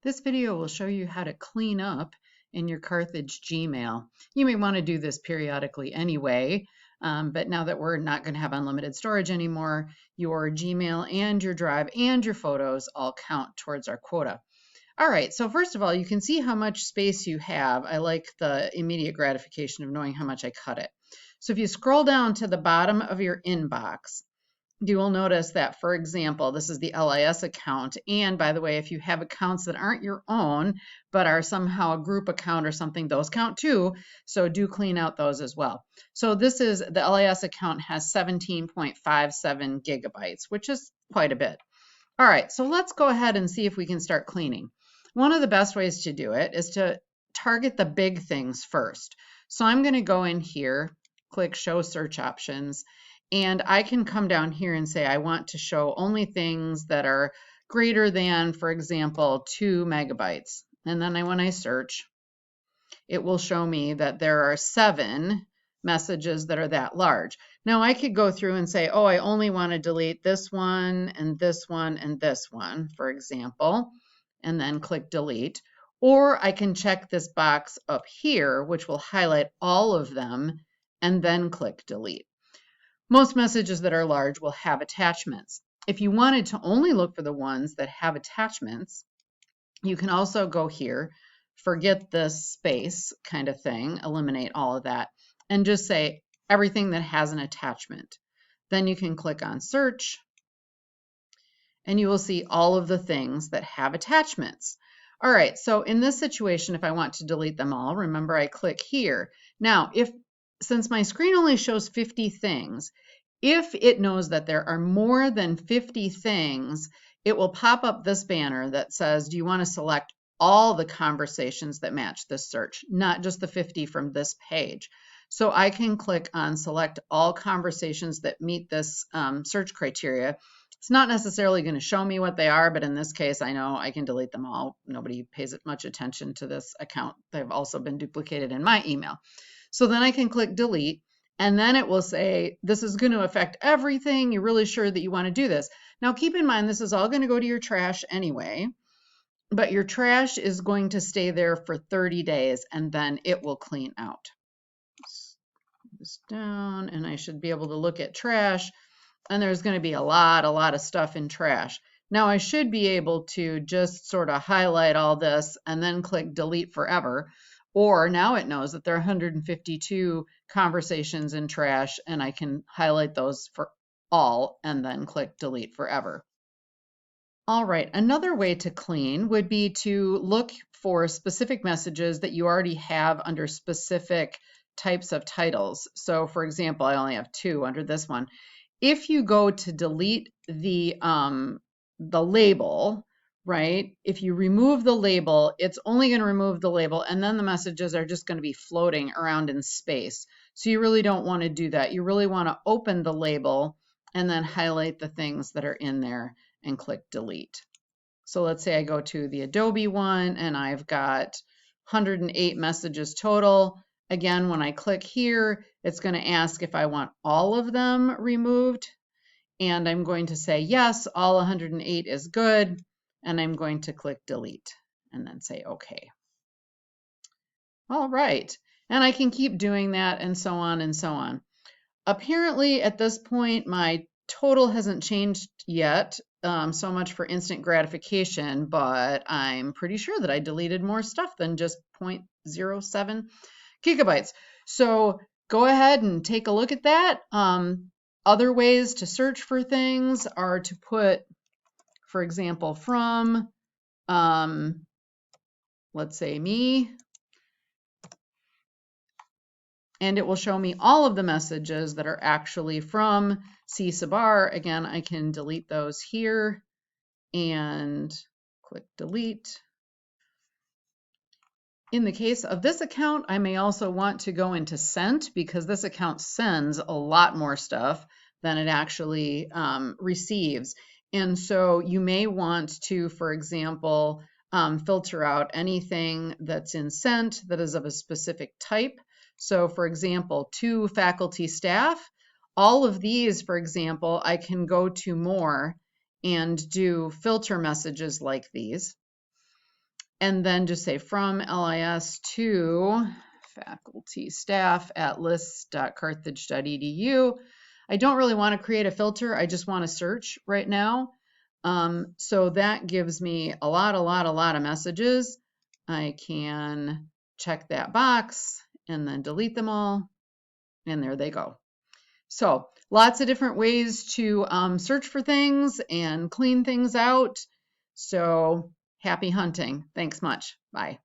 This video will show you how to clean up in your Carthage Gmail. You may want to do this periodically anyway, but now that we're not going to have unlimited storage anymore, your Gmail and your Drive and your photos all count towards our quota. All right, so first of all, you can see how much space you have. I like the immediate gratification of knowing how much I cut it. So if you scroll down to the bottom of your inbox, you will notice that, for example, this is the LIS account. And by the way, if you have accounts that aren't your own, but are somehow a group account or something, those count too. So do clean out those as well. So this is the LIS account has 17.57 gigabytes, which is quite a bit. All right, so let's go ahead and see if we can start cleaning. One of the best ways to do it is to target the big things first. So I'm going to go in here, click Show Search Options, and I can come down here and say I want to show only things that are greater than, for example, 2 megabytes. And then when I search, it will show me that there are 7 messages that are that large. Now I could go through and say, oh, I only want to delete this one and this one and this one, for example, and then click delete. Or I can check this box up here, which will highlight all of them, and then click delete. Most messages that are large will have attachments. If you wanted to only look for the ones that have attachments, you can also go here, forget this space kind of thing, eliminate all of that, and just say everything that has an attachment. Then you can click on search, and you will see all of the things that have attachments. All right, so in this situation, if I want to delete them all, remember I click here. Now, since my screen only shows 50 things, if it knows that there are more than 50 things, it will pop up this banner that says, do you want to select all the conversations that match this search, not just the 50 from this page. So I can click on select all conversations that meet this search criteria. It's not necessarily going to show me what they are, but in this case, I know I can delete them all. Nobody pays much attention to this account. They've also been duplicated in my email. So then I can click delete, and then it will say, this is going to affect everything. You're really sure that you want to do this. Now, keep in mind, this is all going to go to your trash anyway, but your trash is going to stay there for 30 days, and then it will clean out. This down, and I should be able to look at trash, and there's going to be a lot of stuff in trash. Now, I should be able to just sort of highlight all this and then click delete forever. Or now it knows that there are 152 conversations in trash, and I can highlight those for all and then click delete forever. All right, another way to clean would be to look for specific messages that you already have under specific types of titles. So for example, I only have 2 under this one. If you go to delete the label, right? If you remove the label, it's only going to remove the label, and then the messages are just going to be floating around in space. So you really don't want to do that. You really want to open the label and then highlight the things that are in there and click delete. So let's say I go to the Adobe one and I've got 108 messages total. Again, when I click here, it's going to ask if I want all of them removed. And I'm going to say yes, all 108 is good. And I'm going to click delete and then say OK. All right, and I can keep doing that and so on and so on. Apparently at this point my total hasn't changed yet, so much for instant gratification, but I'm pretty sure that I deleted more stuff than just 0.07 gigabytes. So go ahead and take a look at that. Other ways to search for things are to put, for example, from, let's say me, and it will show me all of the messages that are actually from C sub R. Again, I can delete those here and click delete. In the case of this account, I may also want to go into sent because this account sends a lot more stuff than it actually receives. And so you may want to, for example, filter out anything that's in sent that is of a specific type. So for example, to faculty staff, all of these, for example, I can go to more and do filter messages like these. and then just say from LIS to faculty staff at lists.carthage.edu. I don't really want to create a filter. I just want to search right now. So that gives me a lot of messages. I can check that box and then delete them all. And there they go. So lots of different ways to search for things and clean things out. So happy hunting. Thanks much. Bye.